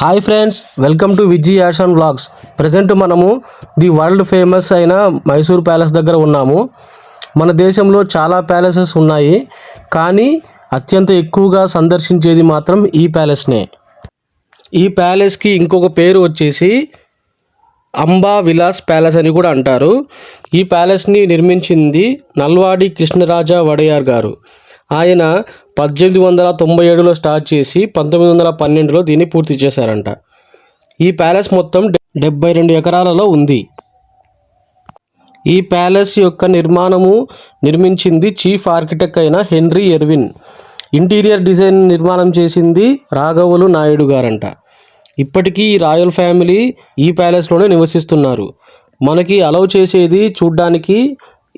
Hi friends, welcome to విజీ యాషన్ vlogs. Present మనము ది వరల్డ్ ఫేమస్ అయిన మైసూర్ ప్యాలెస్ దగ్గర ఉన్నాము. మన దేశంలో చాలా ప్యాలెసెస్ ఉన్నాయి, కానీ అత్యంత ఎక్కువగా సందర్శించేది మాత్రం ఈ ప్యాలెస్నే. ఈ ప్యాలెస్కి ఇంకొక పేరు వచ్చేసి అంబా విలాస్ ప్యాలెస్ అని కూడా అంటారు. ఈ ప్యాలెస్ని నిర్మించింది నల్వాడి కృష్ణరాజా వడయార్ గారు. ఆయన 1897లో స్టార్ట్ చేసి 1912లో దీన్ని పూర్తి చేశారంట. ఈ ప్యాలెస్ మొత్తం 72 ఎకరాలలో ఉంది. ఈ ప్యాలెస్ యొక్క నిర్మించింది చీఫ్ ఆర్కిటెక్ట్ అయిన హెన్రీ ఎర్విన్. ఇంటీరియర్ డిజైన్ నిర్మాణం చేసింది రాఘవులు నాయుడు గారంట. ఇప్పటికీ ఈ రాయల్ ఫ్యామిలీ ఈ ప్యాలెస్లోనే నివసిస్తున్నారు. మనకి అలౌ చేసేది చూడ్డానికి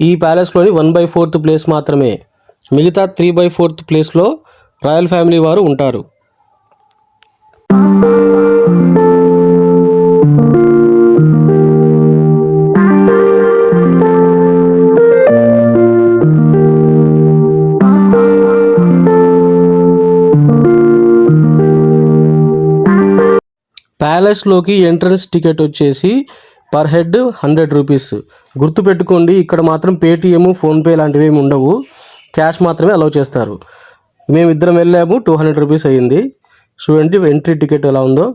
ఈ ప్యాలెస్లోని 1/4 ప్లేస్ మాత్రమే. మిగతా 3/4 ప్లేస్లో రాయల్ ఫ్యామిలీ వారు ఉంటారు. ప్యాలెస్లోకి ఎంట్రన్స్ టికెట్ వచ్చేసి పర్ హెడ్ 100 రూపీస్. గుర్తుపెట్టుకోండి, ఇక్కడ మాత్రం పేటిఎం, ఫోన్పే లాంటివి ఏమి ఉండవు. క్యాష్ మాత్రమే అలౌ చేస్తారు. మేమిద్దరం వెళ్ళాము, 200 రూపీస్ అయ్యింది. చూడండి ఎంట్రీ టికెట్ ఎలా ఉందో.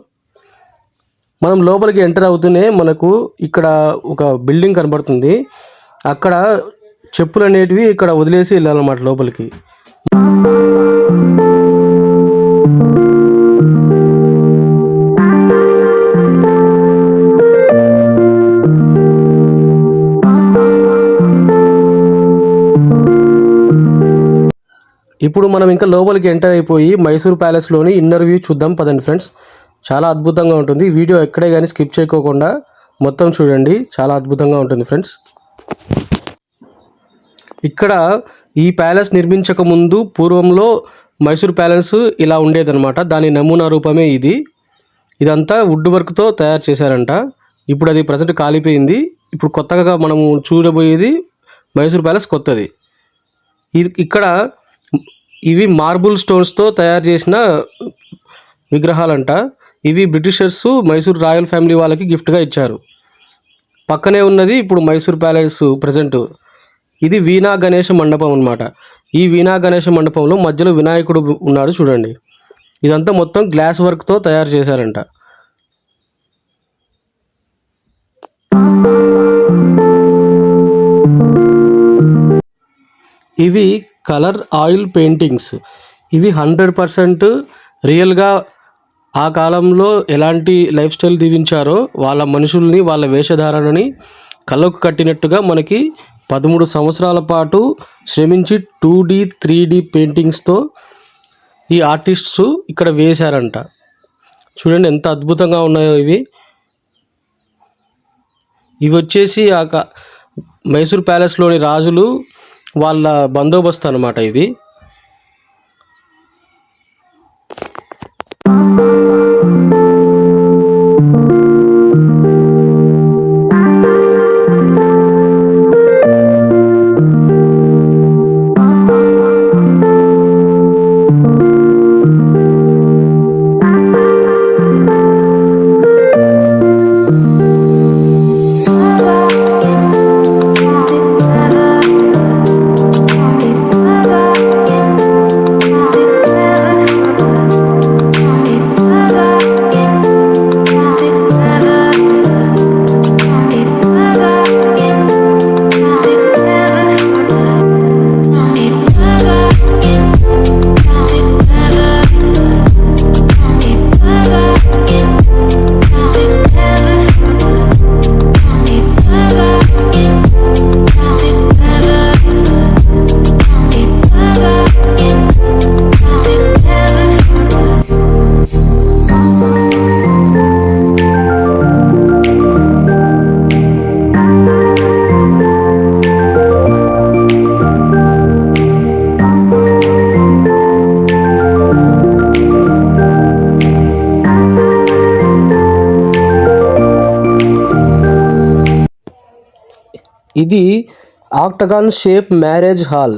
మనం లోపలికి ఎంటర్ అవుతూనే మనకు ఇక్కడ ఒక బిల్డింగ్ కనబడుతుంది. అక్కడ చెప్పులు అనేటివి ఇక్కడ వదిలేసి వెళ్ళాలన్నమాట లోపలికి. ఇప్పుడు మనం ఇంకా లోపలికి ఎంటర్ అయిపోయి మైసూర్ ప్యాలెస్లోని ఇన్నర్ వ్యూ చూద్దాం పదండి ఫ్రెండ్స్. చాలా అద్భుతంగా ఉంటుంది. వీడియో ఎక్కడే కానీ స్కిప్ చేయకోకుండా మొత్తం చూడండి, చాలా అద్భుతంగా ఉంటుంది ఫ్రెండ్స్. ఇక్కడ ఈ ప్యాలెస్ నిర్మించక ముందు పూర్వంలో మైసూర్ ప్యాలెస్ ఇలా ఉండేదన్నమాట. దాని నమూనా రూపమే ఇది. ఇదంతా వుడ్ వర్క్తో తయారు చేశారంట. ఇప్పుడు అది ప్రజెంట్ కాలిపోయింది. ఇప్పుడు కొత్తగా మనము చూడబోయేది మైసూర్ ప్యాలెస్ కొత్తది. ఇక్కడ ఇవి మార్బుల్ స్టోన్స్తో తయారు చేసిన విగ్రహాలంట. ఇవి బ్రిటిషర్స్ మైసూర్ రాయల్ ఫ్యామిలీ వాళ్ళకి గిఫ్ట్గా ఇచ్చారు. పక్కనే ఉన్నది ఇప్పుడు మైసూర్ ప్యాలెస్ ప్రజెంట్. ఇది వీణా గణేష మండపం అన్నమాట. ఈ వీణా గణేష మండపంలో మధ్యలో వినాయకుడు ఉన్నాడు చూడండి. ఇదంతా మొత్తం గ్లాస్ వర్క్తో తయారు చేశారంట. ఇవి కలర్ ఆయిల్ పెయింటింగ్స్. ఇవి 100% రియల్గా ఆ కాలంలో ఎలాంటి లైఫ్ స్టైల్ దీవించారో వాళ్ళ మనుషుల్ని, వాళ్ళ వేషధారణని కళ్ళకు కట్టినట్టుగా మనకి 13 సంవత్సరాల పాటు శ్రమించి 2D 3D పెయింటింగ్స్తో ఈ ఆర్టిస్ట్స్ ఇక్కడ వేశారంట. చూడండి ఎంత అద్భుతంగా ఉన్నాయో ఇవి. ఇవి వచ్చేసి మైసూర్ ప్యాలెస్లోని రాజులు వాళ్ళ బందోబస్తు అన్నమాట ఇది. ఇది ఆక్టగాన్ షేప్ మ్యారేజ్ హాల్.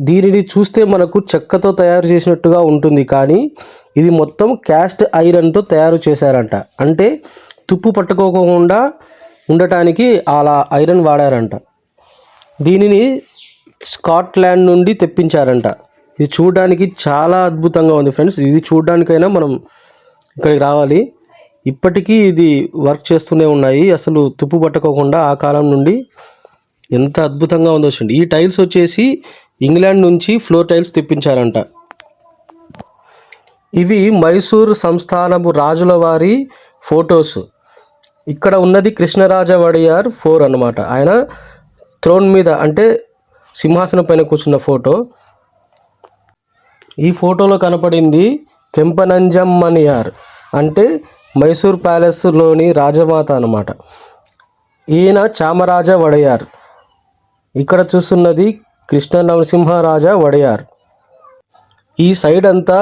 దీనిని చూస్తే మనకు చెక్కతో తయారు చేసినట్టుగా ఉంటుంది, కానీ ఇది మొత్తం క్యాస్ట్ ఐరన్తో తయారు చేశారంట. అంటే తుప్పు పట్టుకోకుండా ఉండటానికి అలా ఐరన్ వాడారంట. దీనిని స్కాట్లాండ్ నుండి తెప్పించారంట. ఇది చూడడానికి చాలా అద్భుతంగా ఉంది ఫ్రెండ్స్. ఇది చూడడానికైనా మనం ఇక్కడికి రావాలి. ఇప్పటికీ ఇది వర్క్ చేస్తూనే ఉన్నాయి. అసలు తుప్పు పట్టుకోకుండా ఆ కాలం నుండి ఎంత అద్భుతంగా ఉందో చూడండి. ఈ టైల్స్ వచ్చేసి ఇంగ్లాండ్ నుంచి ఫ్లోర్ టైల్స్ తెప్పించారంట. ఇవి మైసూర్ సంస్థానపు రాజుల వారి ఫొటోస్. ఇక్కడ ఉన్నది కృష్ణరాజ వడియార్ 4 అన్నమాట. ఆయన థ్రోన్ మీద అంటే సింహాసనం పైన కూర్చున్న ఫోటో. ఈ ఫోటోలో కనపడింది కెంపనంజమ్మనియార్ అంటే మైసూర్ ప్యాలెస్లోని రాజమాత అన్నమాట. ఈయన చామరాజ వడయార్. ఇక్కడ చూస్తున్నది కృష్ణ నరసింహరాజ వడయార్. ఈ సైడ్ అంతా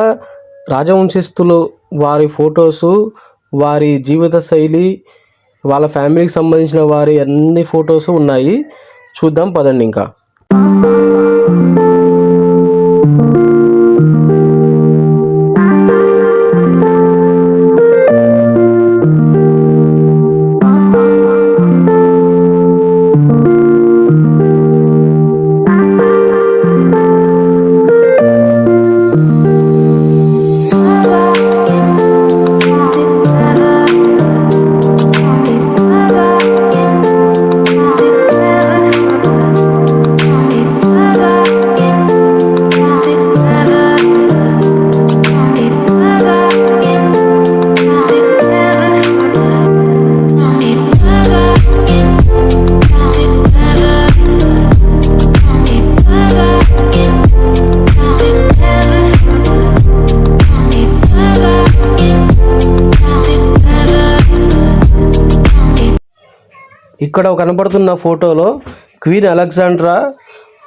రాజవంశస్థులు వారి ఫొటోసు, వారి జీవిత శైలి, వాళ్ళ ఫ్యామిలీకి సంబంధించిన వారి అన్ని ఫొటోస్ ఉన్నాయి. చూద్దాం పదండి. ఇంకా ఇక్కడ కనబడుతున్న ఫోటోలో క్వీన్ అలెగ్జాండ్రా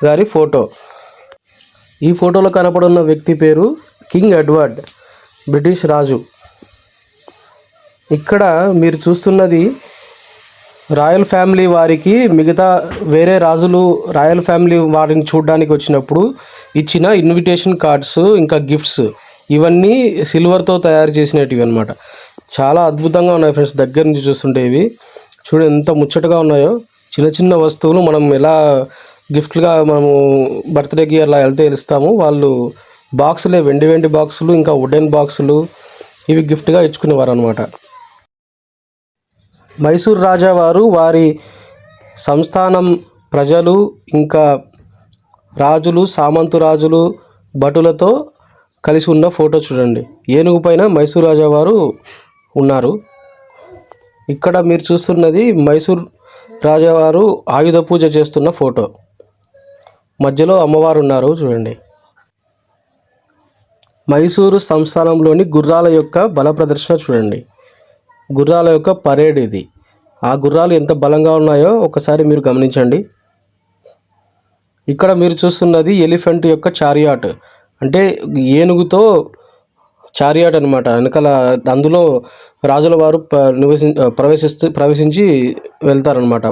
గారి ఫోటో. ఈ ఫోటోలో కనపడున్న వ్యక్తి పేరు కింగ్ ఎడ్వర్డ్, బ్రిటిష్ రాజు. ఇక్కడ మీరు చూస్తున్నది రాయల్ ఫ్యామిలీ వారికి మిగతా వేరే రాజులు రాయల్ ఫ్యామిలీ వారిని చూడడానికి వచ్చినప్పుడు ఇచ్చిన ఇన్విటేషన్ కార్డ్స్, ఇంకా గిఫ్ట్స్, ఇవన్నీ సిల్వర్తో తయారు చేసినటివి అనమాట. చాలా అద్భుతంగా ఉన్నాయి ఫ్రెండ్స్. దగ్గర నుంచి చూస్తుంటే ఇవి చూడు ఎంత ముచ్చటగా ఉన్నాయో. చిన్న చిన్న వస్తువులు మనం ఎలా గిఫ్ట్లుగా మనము బర్త్డేకి అలా వెళ్తే ఇస్తాము, వాళ్ళు బాక్సులే, వెండి బాక్సులు, ఇంకా వుడెన్ బాక్సులు ఇవి గిఫ్ట్గా ఇచ్చుకునేవారు అనమాట. మైసూర్ రాజా వారు వారి సంస్థానం ప్రజలు, ఇంకా రాజులు, సామంతు రాజులు, భటులతో కలిసి ఉన్న ఫోటో చూడండి. ఏనుగు పైన మైసూర్ రాజా వారు ఉన్నారు. ఇక్కడ మీరు చూస్తున్నది మైసూర్ రాజావారు ఆయుధ పూజ చేస్తున్న ఫోటో. మధ్యలో అమ్మవారు ఉన్నారు చూడండి. మైసూరు సంస్థానంలోని గుర్రాల యొక్క బల ప్రదర్శన చూడండి. గుర్రాల యొక్క పరేడ్ ఇది. ఆ గుర్రాలు ఎంత బలంగా ఉన్నాయో ఒకసారి మీరు గమనించండి. ఇక్కడ మీరు చూస్తున్నది ఎలిఫెంట్ యొక్క చారియాట్, అంటే ఏనుగుతో చారియాట్ అనమాట. వెనకాల అందులో రాజుల వారు ప్రవేశించి వెళ్తారనమాట.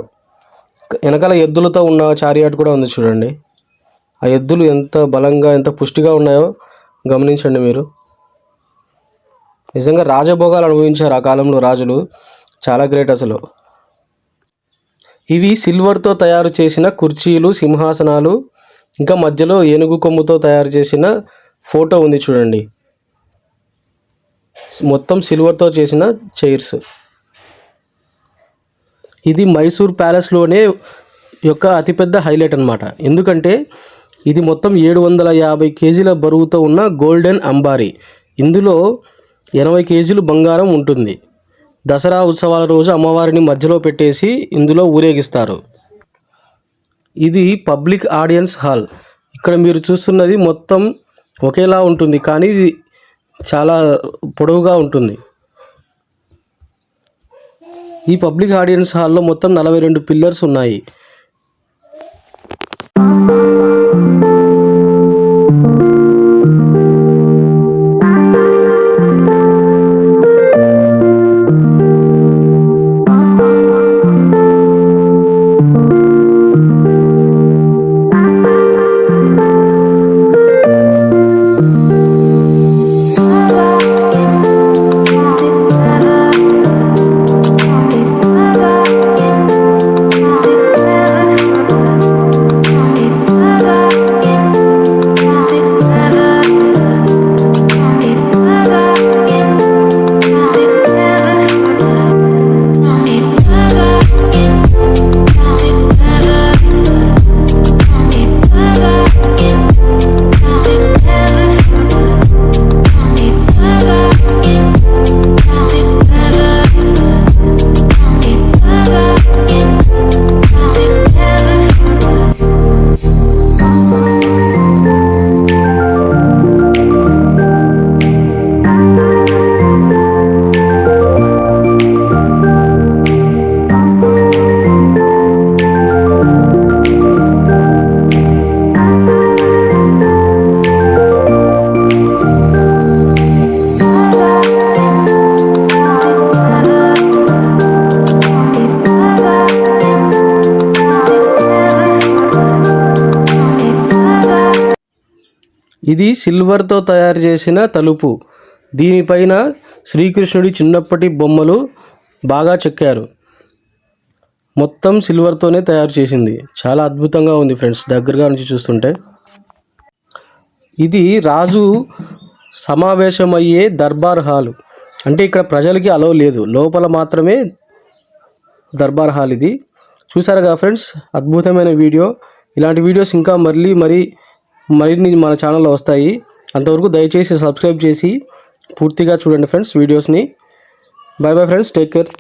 వెనకాల ఎద్దులతో ఉన్న చారియాట్ కూడా ఉంది చూడండి. ఆ ఎద్దులు ఎంత బలంగా, ఎంత పుష్టిగా ఉన్నాయో గమనించండి మీరు. నిజంగా రాజభోగాలు అనుభవించారు ఆ కాలంలో రాజులు. చాలా గ్రేట్ అసలు. ఇవి సిల్వర్తో తయారు చేసిన కుర్చీలు, సింహాసనాలు, ఇంకా మధ్యలో ఏనుగు కొమ్ముతో తయారు చేసిన ఫోటో ఉంది చూడండి. మొత్తం సిల్వర్తో చేసిన చైర్స్. ఇది మైసూర్ ప్యాలెస్లోనే యొక్క అతిపెద్ద హైలైట్ అనమాట. ఎందుకంటే ఇది మొత్తం 750 కేజీల బరువుతో ఉన్న గోల్డెన్ అంబారీ. ఇందులో 80 కేజీలు బంగారం ఉంటుంది. దసరా ఉత్సవాల రోజు అమ్మవారిని మధ్యలో పెట్టేసి ఇందులో ఊరేగిస్తారు. ఇది పబ్లిక్ ఆడియన్స్ హాల్. ఇక్కడ మీరు చూస్తున్నది మొత్తం ఒకేలా ఉంటుంది, కానీ ఇది చాలా పొడవుగా ఉంటుంది. ఈ పబ్లిక్ ఆడియన్స్ హాల్లో మొత్తం 42 పిల్లర్స్ ఉన్నాయి. ఇది సిల్వర్తో తయారు చేసిన తలుపు. దీనిపైన శ్రీకృష్ణుడి చిన్నప్పటి బొమ్మలు బాగా చెక్కారు. మొత్తం సిల్వర్తోనే తయారు చేసింది. చాలా అద్భుతంగా ఉంది ఫ్రెండ్స్ దగ్గరగా నుంచి చూస్తుంటే. ఇది రాజు సమావేశమయ్యే దర్బార్ హాలు. అంటే ఇక్కడ ప్రజలకి అలౌ లేదు, లోపల మాత్రమే దర్బార్ హాల్ ఇది. చూసారుగా ఫ్రెండ్స్, అద్భుతమైన వీడియో. ఇలాంటి వీడియోస్ ఇంకా మరిన్ని మన ఛానల్లో వస్తాయి. అంతవరకు దయచేసి సబ్స్క్రైబ్ చేసి పూర్తిగా చూడండి ఫ్రెండ్స్ వీడియోస్ని. Bye bye friends, take care.